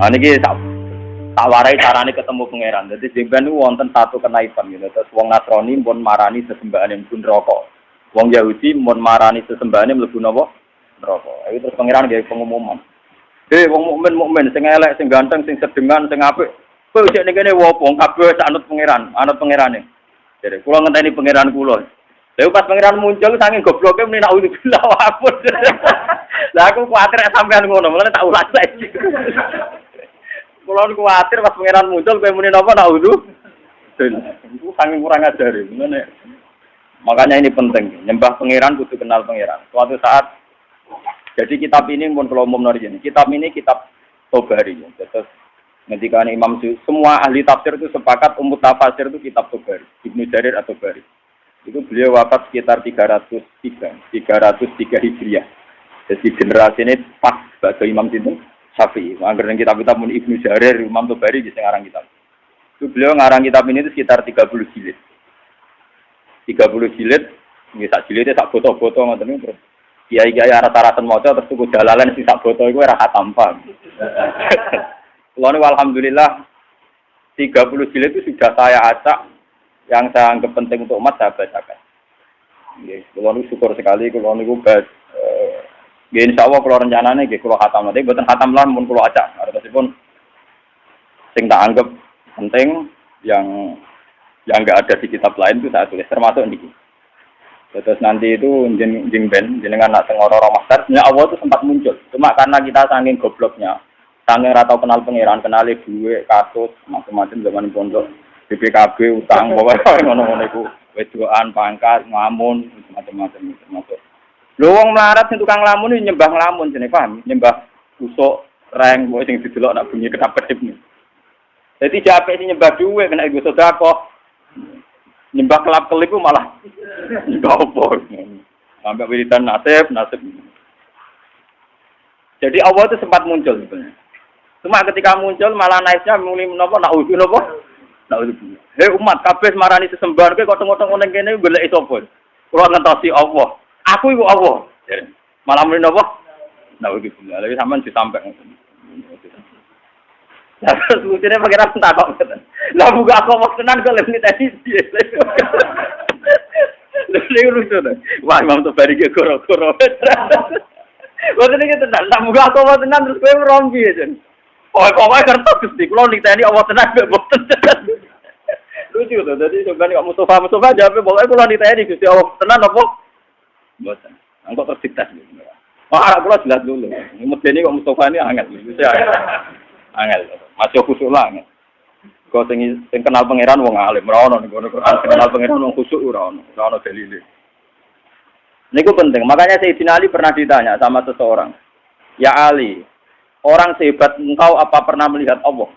Niki tak warai carane ketemu pangeran. Dadi jemben niku wonten satu kenaipan gitu. Terus wong Nasrani pun marani sesembahane mlebu neraka. Wong Yahudi pun marani sesembahane mlebu napa? Neraka. Iki terus pangeran gawe pengumuman. Wong mukmin sing elek, sing ganteng, sing sedengan, sing apik. Kowe cek ning kene wopo kabeh anut pangerane. Jadi kula ngenteni pangeran kula. Lha pas pangeran muncul saking gobloke meni nak ulah wapun. Lah aku kuwatir sampean ngono, mulane tak ulas lagi. Kula kuwatir pas pangeran muncul kowe muni napa nak udu. Itu saking kurang ajar ngene. Makanya ini penting, nyembah pangeran kudu kenal pangeran. Suatu saat jadi kitab ini pun kalau umum nari ini. Kitab ini kitab Tobari. Terus ketika Imam semua ahli tafsir itu sepakat tafsir itu kitab Tobari. Ibnu Jarir atau Tobari. Itu beliau wafat sekitar 303 Hijriah. Jadi generasi ini pas sebagai Imam Sinten Syafi'i. Anggaran kitab-kitab pun Ibnu Jarir, Imam Tobari di ngarang kitab. Itu beliau ngarang kitab ini itu sekitar 30 jilid. 30 jilid, sak jilidnya sak foto-foto ngoten terus. Kiai-kiai rata-rata maca terus tuku dalalan sing sak foto iku ora khatam. Kulo alhamdulillah 30 jilid itu sudah saya acak yang saya anggap penting untuk umat saya bacakan. Nggih, kulo syukur sekali kulo niku nggih insyaallah kulo rencanane nggih kulo khatam nanti mboten khatam lan mun kulo acak. Artosipun sing tak anggap penting yang enggak ada di kitab lain itu saya tulis termasuk niki. Terus nanti itu jeng ben jenengan nak tengoro romasar, ya Allah itu sempat muncul. Cuma karena kita saking gobloknya, saking ratau kenal pangeran, kenali duit, kasus, macam-macam zaman pondok, BPKB, utang, pokoknya ngono-ngono itu, wedoan, pangkat, ngamun, macam-macam. Lho wong melarat sing tukang lamun iki nyembah nglamun jenenge paham, nyembah usuk, reng, pokoke sing didelok nak bunyi kedap-kedip nih. Jadi jape sing nyembah duit kena iku sedekah. Nyembah kelap-kelip malah nyembah apa? Sampai wiridan nasib. Jadi Allah itu sempat muncul sebenarnya. Cuma ketika muncul malah naiknya mulai menapa nak udu napa? Nak udu. Hei umat kabeh marani sesembahan kowe kok tengok-tengok ning kene golek sapa? Kula ngentosi Allah. Aku iku Allah. Malah mulai napa? Nak udu. Lha sampean disampaikan. Lah terus mungkin pangeran takok ngoten. Lah buka kok tenan kok lek tadi. Lha lucu to. Wah, Imam Tobari ge goro-goro. Ngoten iki tenan. Lah buka kok tenan terus kowe rompi ya, Jen. Oh, pokoke kertas Gusti. Kulo niteni Allah tenan mbek boten. Lucu to. Dadi sampeyan kok Mustafa jawab pokoke kulo niteni Gusti Allah tenan apa? Boten. Engko tersiktas. Wah, kulo jelas dulu. Medeni kok Mustafa ini angel. Angel. Masih khusuk lah. Kau sing kenal pangeran wong alim, ora ono ning Quran kenal pangeran wong khusuk ora ono dalile. Niku penting. Makanya Sayyidina Ali pernah ditanya sama seseorang, "Ya Ali, orang sehebat engkau apa pernah melihat Allah?"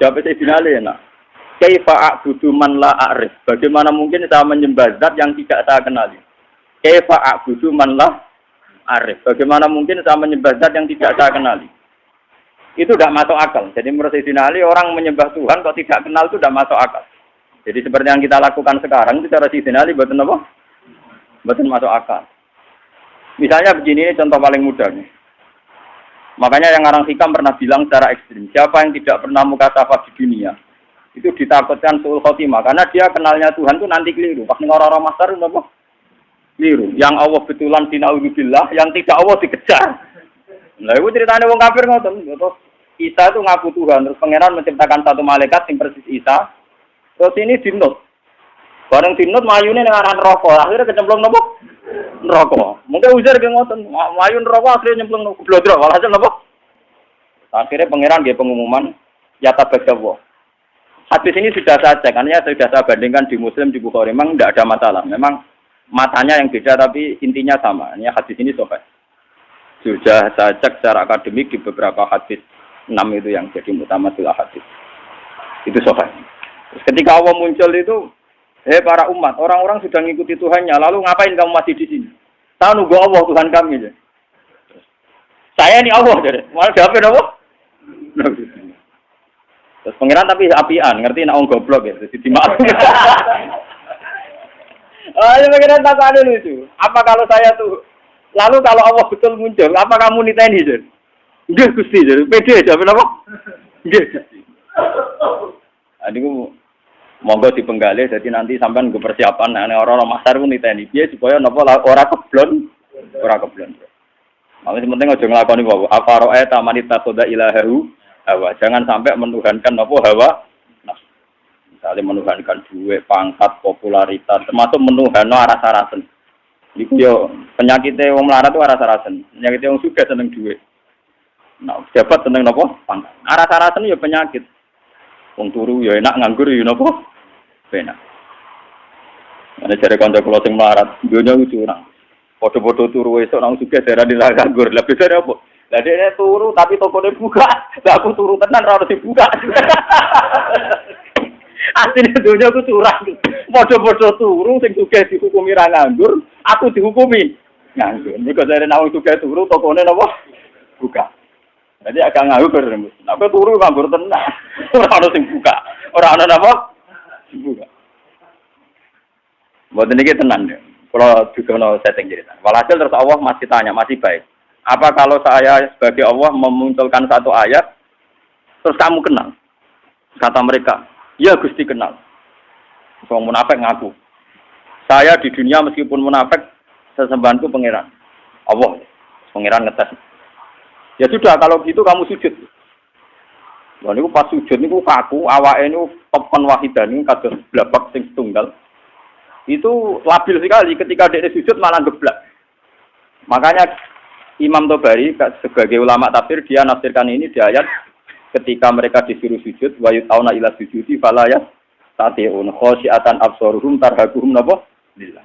Jawab Sayyidina Ali, "Nah, kaifa a'budu man la a'rif?" Bagaimana mungkin saya menyembah zat yang tidak saya kenali? Kaifa a'budu man la a'rif? Bagaimana mungkin saya menyembah zat yang tidak saya kenali? Itu tidak masuk akal. Jadi menurut Sayyidina Ali, orang menyembah Tuhan kok tidak kenal itu tidak masuk akal. Jadi seperti yang kita lakukan sekarang, itu cara Sayyidina Ali betul apa? Betul masuk akal. Misalnya begini, ini contoh paling mudah nih. Makanya yang orang hikam pernah bilang secara ekstrim, siapa yang tidak pernah mukasafah di dunia, itu ditakutkan su'ul khotimah. Karena dia kenalnya Tuhan itu nanti keliru. Pas orang-orang masar itu apa? Keliru. Yang Allah betulan dina'udzubillah, yang tidak Allah dikejar. Nah itu ceritanya wong kafir ngoten. Isa itu ngaku Tuhan, terus pangeran menciptakan satu malaikat yang persis Isa. Terus ini dinut. Bareng dinut mayune ning aran neraka, akhirnya kecemplung nopo? Neraka. Mungkin ujar ge ngoten, mayu neraka akhirnya nyemplung nopo blodro, walhasil nopo? Akhirnya pangeran nggih pengumuman ya tabaghawa. Hadis ini sudah saya cek, artinya sudah saya bandingkan di Muslim, di Bukhari, memang tidak ada masalah. Memang matanya yang beda tapi intinya sama. Ini hadis ini sahih. Sudah saya cek secara akademik di beberapa hadis 6 itu yang jadi mutamatil hadis. Itu sahih. Terus ketika Allah muncul itu, para umat, orang-orang sudah mengikuti Tuhannya, lalu ngapain kamu masih di sini? Saya nunggu Allah Tuhan kami. Ya. Saya ini Allah, jadi malah jawabin apa? Terus pangeran tapi apian, ngerti nak goblok ya, jadi dimaafin. Ya pangeran tak ada lucu. Apa kalau saya tuh, lalu kalau Allah betul muncul, apa kamu niteni, Jen? Nggih Gusti, jadi pede jawab napa? Nggih Gusti. Adiku monggo dipenggalih dadi nanti sampean nggo persiapan nek orang-orang masar ku niteni piye supaya napa ora keblon. Makanya penting aja nglakoni wae. Apa roe tamanita khoda ilahahu hawa. Jangan sampai menuhankan napa hawa. Misalnya menuhankan duit, pangkat, popularitas, termasuk menuhanno aras-arasen. Iku yo penyakite wong melarat itu aras-arasen. Penyakite wong sugih seneng duit. Nah, pejabat seneng napa? Pangkat. Aras-arasen yo penyakit. Wong turu yo enak, nganggur yo napa? Enak. Ana jare kanca kula sing melarat, donya ku curang. Padha-padha turu esuk nang sugih daerah di nganggur. Lah bedane apa? Lah dhek turu tapi tokone buka. Lah aku turu tenan ora harus dibuka. Asline donya ku curang. Padha-padha turu sing sugih dihukumi ra nganggur, aku dihukumi nganggur. Nek jare nang sugih turu tokone napa? Buka. Jadi agak nganggur rembus. Nek turu nganggur tenan. Ora ono sing buka. Ora ono napa? Buka. Mboten iki tenan ya. Kalau juga setting cerita. Walhasil terus Allah masih tanya, masih baik. Apa kalau saya sebagai Allah memunculkan satu ayat, terus kamu kenal? Kata mereka, ya Gusti kenal. Soal munafik ngaku. Saya di dunia meskipun munafik, sesembahanku pangeran. Allah, pangeran ngetes. Ya sudah, kalau gitu kamu sujud. Wah, ini pas sujud ini kaku, awake ini topan wahidan ini kados blabak sing tunggal. Itu labil sekali ketika dia sujud malah geblak. Makanya Imam Tobari sebagai ulama tafsir dia nafsirkan ini di ayat ketika mereka disuruh sujud wa yutauna ila sujudi fala yastati'un khasyiatan absaruhum tarhaquhum napa lillah.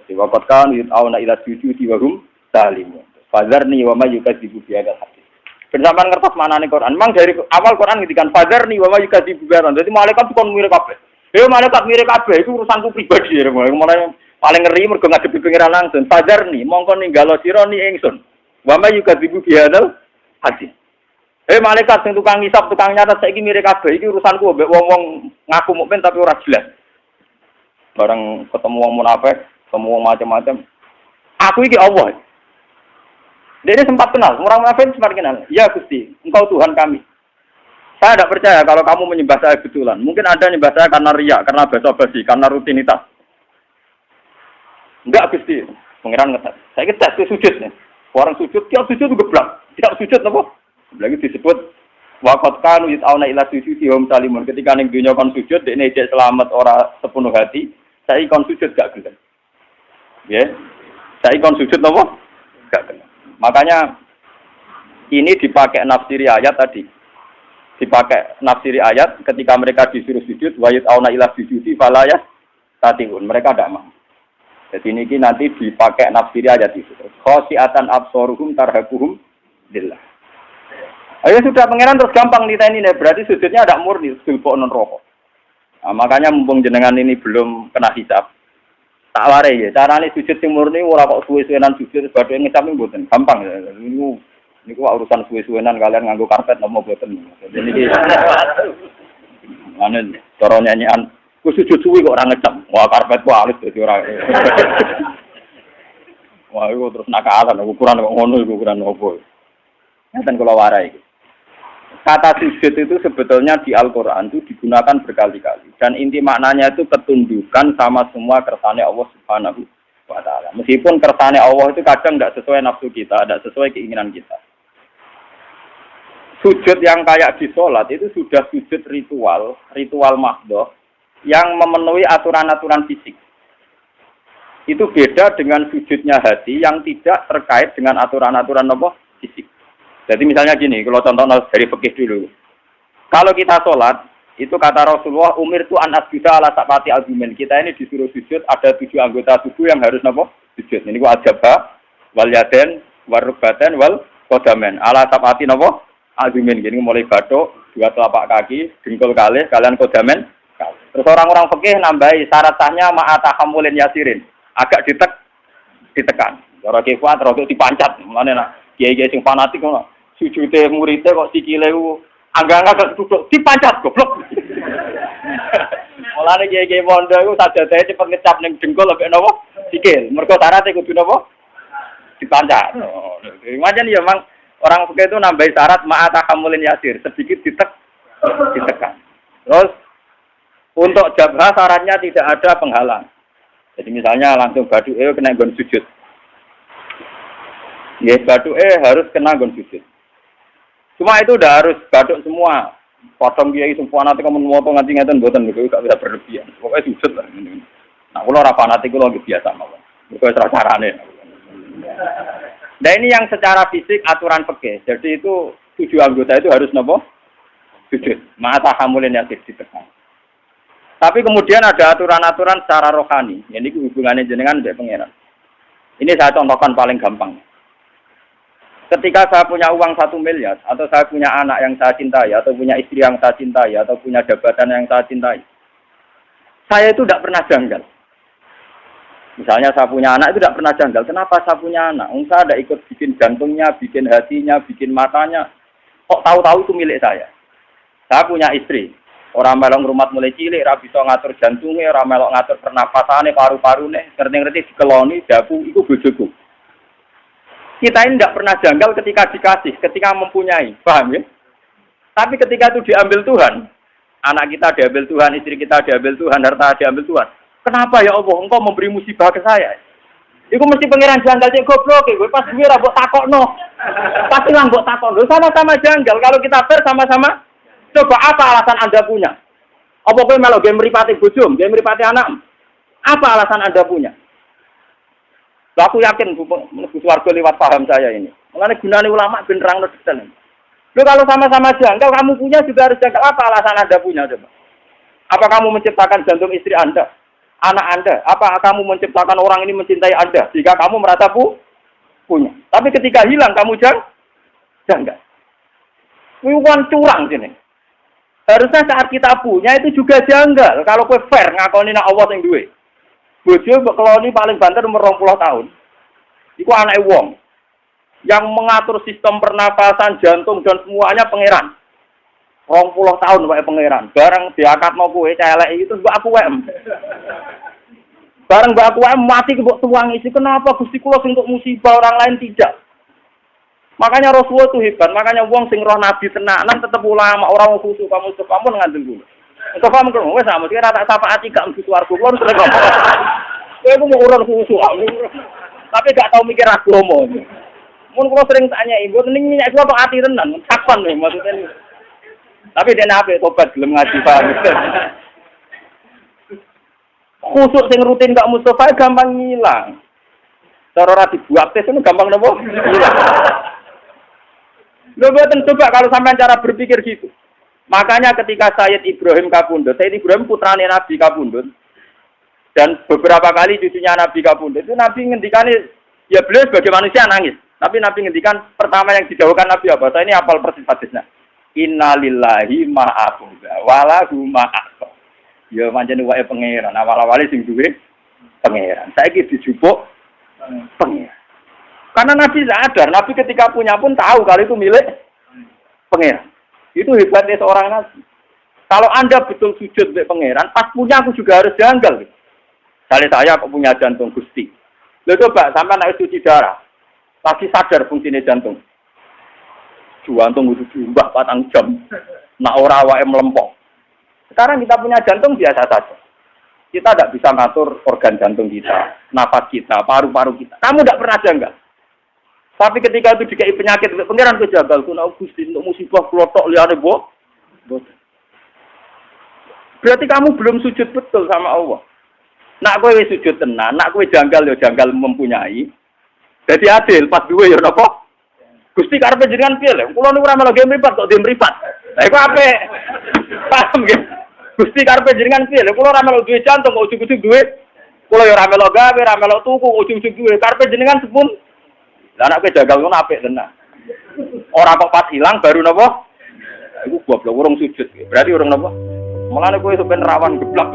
Jadi waqat kan yutauna ila sujudi wa hum salimun. Fadzarni wa may yukadzibu bi hadzal hadis. Bersamaan ngertos manane Quran. Memang dari awal Quran ngendikan fadzarni wa may yukadzibu bi hadzal. Dadi malaikat kon mirip kabeh. Malaikat mirip kabeh itu urusanku pribadi. Mulai paling ngeri mergo ngadepi pengiran langsung. Fadzarni mongko ninggalo sira ni ingsun. Wa may yukadzibu bi hadzal hadis. Malaikat sing tukang ngisap, tukang nyatet saiki mirip kabeh iki urusanku mbek wong-wong ngaku mukmin tapi ora jelas. Bareng ketemu wong munafik, ketemu wong macam-macam. Aku iki Allah. Dia sempat kenal, orang munafik sempat kenal. Ya Gusti, Engkau Tuhan kami. Saya tidak percaya kalau kamu menyembah saya betulan. Mungkin Anda menyembah saya karena riya, karena basa-basi, karena rutinitas. Enggak Gusti, pengiran ngetes. Saya ngetes ke sujud nih. Orang sujud, tiap sujud itu geblak. Tiap sujud apa? Lagi disebut waqat kanu yut'auna ila sujudi hum salimun. Ketika ning dunya kon sujud, dekne ijek selamat ora sepenuh hati. Saya kon sujud gak gelem. Ya. Saya kon sujud apa? Gak gelem. Makanya ini dipakai nafsiri ayat tadi. Dipakai nafsiri ayat ketika mereka disuruh sujud wa yut'auna ila sujudi fala yastati'un. Mereka tidak mau. Jadi ini nanti dipakai nafsiri ayat itu. Khasyiatan absaruhum tarhaquhum lillah. Ayo sudah pangeran terus gampang niteni nih. Berarti sujudnya ada murni, sulpo non rokok. Nah, makanya mumpung jenengan ini belum kena hisab. Tak warai ya. Carane sujud sing murni ora kok suwe-suwenan sujud badhe ngisap mboten. Gampang ya. Niku urusan suwe-suwenan kalian nganggo karpet nopo mboten. Jadi niki ane cara nyanyian ku sujud suwi kok ora ngecap. Wah karpet ku alis dadi ora. Wah iku terus nakalan ukuran kok ngono iku ukuran opo. Ngeten kula warai iki. Kata sujud itu sebetulnya di Al-Quran itu digunakan berkali-kali. Dan inti maknanya itu ketundukan sama semua kersane Allah Subhanahu wa Ta'ala. Meskipun kersane Allah itu kadang tidak sesuai nafsu kita, tidak sesuai keinginan kita. Sujud yang kayak di sholat itu sudah sujud ritual mahdoh yang memenuhi aturan-aturan fisik. Itu beda dengan sujudnya hati yang tidak terkait dengan aturan-aturan fisik. Jadi misalnya gini, kalau contoh dari fikih dulu. Kalau kita sholat, itu kata Rasulullah, umir itu anas juga ala sapati argumen. Kita ini disuruh sujud, ada 7 anggota tubuh yang harus sujud. Ini ku ajabah, wal yaden, wal rukbaten, wal kodamen. Ala sapati argumen. Gini mulai batuk, 2 telapak kaki, dengkul kalih, kalian kodamen. Terus orang-orang fikih nambahi syarat sahnya ma'atahamulin yasirin. Agak ditekan. Cara kifat, rotok dipancat. Mana kiai-kiai sing fanatik ngono. Sujute muridnya kok sikile ku angga-angga duduk dipancat goblok. Mulane kiai-kiai pondok iku sajadahe cepet ngecap ning dengkul ambek napa? Sikil. Mergo syaraté kudu napa? Dipancat. Macam ya Mang Orang fikih itu nambahi syarat ma'ata hamulin yasir, sedikit ditekan. Terus untuk jabha syaratnya tidak ada penghalang. Jadi misalnya langsung badu'e kena nggon sujud. Ya badu'e harus kena nggon sujud. Cuma itu udah harus baduk semua. Potong kiai semua nanti kamu moto nganti ngeten mboten niku gak bisa berlebihan. Pokoknya sujud lah. Nah, kula ora fanatik kula lagi biasa mawon. Iku wis carane. Nah ini yang secara fisik aturan fikih. Jadi itu 7 anggota itu harus napa? Sujud. Ma'ata hamulin yasir ditekan. Tapi kemudian ada aturan-aturan secara rohani. Ini hubungannya jenengan dengan pangeran. Ini saya contohkan paling gampang. Ketika saya punya uang 1 miliar, atau saya punya anak yang saya cintai, atau punya istri yang saya cintai, atau punya jabatan yang saya cintai, saya itu tidak pernah janggal. Misalnya saya punya anak itu tidak pernah janggal. Kenapa saya punya anak? Saya tidak ikut bikin jantungnya, bikin hatinya, bikin matanya. Kok tahu-tahu itu milik saya? Saya punya istri. Orang melok rumah mulai cilik, ora bisa ngatur jantungnya, orang melok ngatur pernapasannya, paru-parune, ngerti-ngerti dikeloni, daku, itu bojoku. Kita ini tidak pernah janggal ketika dikasih, ketika mempunyai, paham ya? Tapi ketika itu diambil Tuhan, anak kita diambil Tuhan, istri kita diambil Tuhan, harta diambil Tuhan. Kenapa ya Allah, engkau memberi musibah ke saya? Iku mesti pangeran janggal cek goblok, gue pas gue ra mbok takokno. Pasti lah mbok takokno, sama-sama janggal. Kalau kita fair sama-sama, coba apa alasan Anda punya? Apa kowe melok game mripate bojo, game mripate anak? Apa alasan Anda punya? Lah aku yakin mlebu swarga lewat paham saya ini. Mulane gunane ulama ben nerangno detail. Lho kalau sama-sama janggal, kamu punya juga harus janggal. Apa alasan Anda punya coba? Apa kamu menciptakan jantung istri Anda? Anak Anda, apa kamu menciptakan orang ini mencintai Anda jika kamu merasa punya. Tapi ketika hilang kamu janggal. Wiwan curang sini. Harusnya saat kita punya itu juga janggal. Kalau kowe fair ngakoni nak Allah sing duwe. Bojo bekeloni paling banter umur 20 tahun. Iku anake wong. Yang mengatur sistem pernapasan, jantung dan semuanya pangeran. 20 tahun wae pangeran. Bareng diakatno kowe celek itu mbok aku wae. Bareng mbok aku wae mati kebok tuang isi. Kenapa Gusti kula sing untuk musibah orang lain tidak? Makanya Rasulullah itu hebat. Makanya wong sing roh nabi tenanan tetep ulama, orang khusus kamu sepamun ngandel dulu. Untuk kamu kan wes sama kira tak syafaat gak mesti swarga kula terus ngomong. Kowe mau urun khusus. Tapi gak tau mikir agama. Mun kula sering tanya ibu ning minyak kula kok ati tenan. Kapan nih maksudnya? Tapi dia nape tobat belum ngaji paham. Khusuk sing rutin gak Mustafa gampang ngilang. Cara ora dibuat tes itu gampang nopo? Ngilang. Lho boten coba kalau sampean cara berpikir gitu. Makanya ketika Sayyid Ibrahim kabundut, Sayyid Ibrahim putrane Nabi kabundut. Dan beberapa kali cucunya Nabi kabundut, itu Nabi ngendikane ya beliau sebagai manusia nangis. Tapi Nabi ngendikan pertama yang didhawuhkan Nabi apa? Saya ini hafal persis hadisnya. Innalillahi ma'akhudha walahu ma'akhudha. Ya pancen wae pangeran, awal-awale sing duwe pangeran. Saiki dijupuk pangeran. Karena Nabi sadar, Nabi ketika punya pun tahu kalau itu milik pangeran. Itu hebatnya seorang Nabi. Kalau Anda betul sujud milik pangeran, pas punya aku juga harus janggal. Misalnya saya kok punya jantung Gusti. Lalu coba sampai naik cuci darah. Pasti sadar fungsinya jantung. Jantung itu diumbah 4 jam. Nak ora wae melempok. Sekarang kita punya jantung biasa saja. Kita tidak bisa ngatur organ jantung kita, napas kita, paru-paru kita. Kamu tidak pernah janggal. Tapi ketika itu dikai penyakit, pangeran ke jagal, kuna Gusti untuk musibah kelotok liane boh. Berarti kamu belum sujud betul sama Allah. Nak kowe sujud tenan, nak kowe janggal ya janggal mempunyai. Jadi adil pas duwe ya napa? Gusti karepe jenengan piye lho? Kula niku ora melu game mripat kok game mripat. Lah iku apik. Paham nggih? Gusti karepe jenengan piye lho? Kula ora melu duwe jantung kok ujug-ujug duwe. Kula ya ora melu gawe, ora melu tuku, ujug-ujug duwe. Karepe jenengan sepun. Lah anak kowe jagal ngono apik tenan. Ora kok pas ilang baru napa? Iku goblok urung sujud. Berarti urung napa? Mulane kowe sampeyan rawan geblak.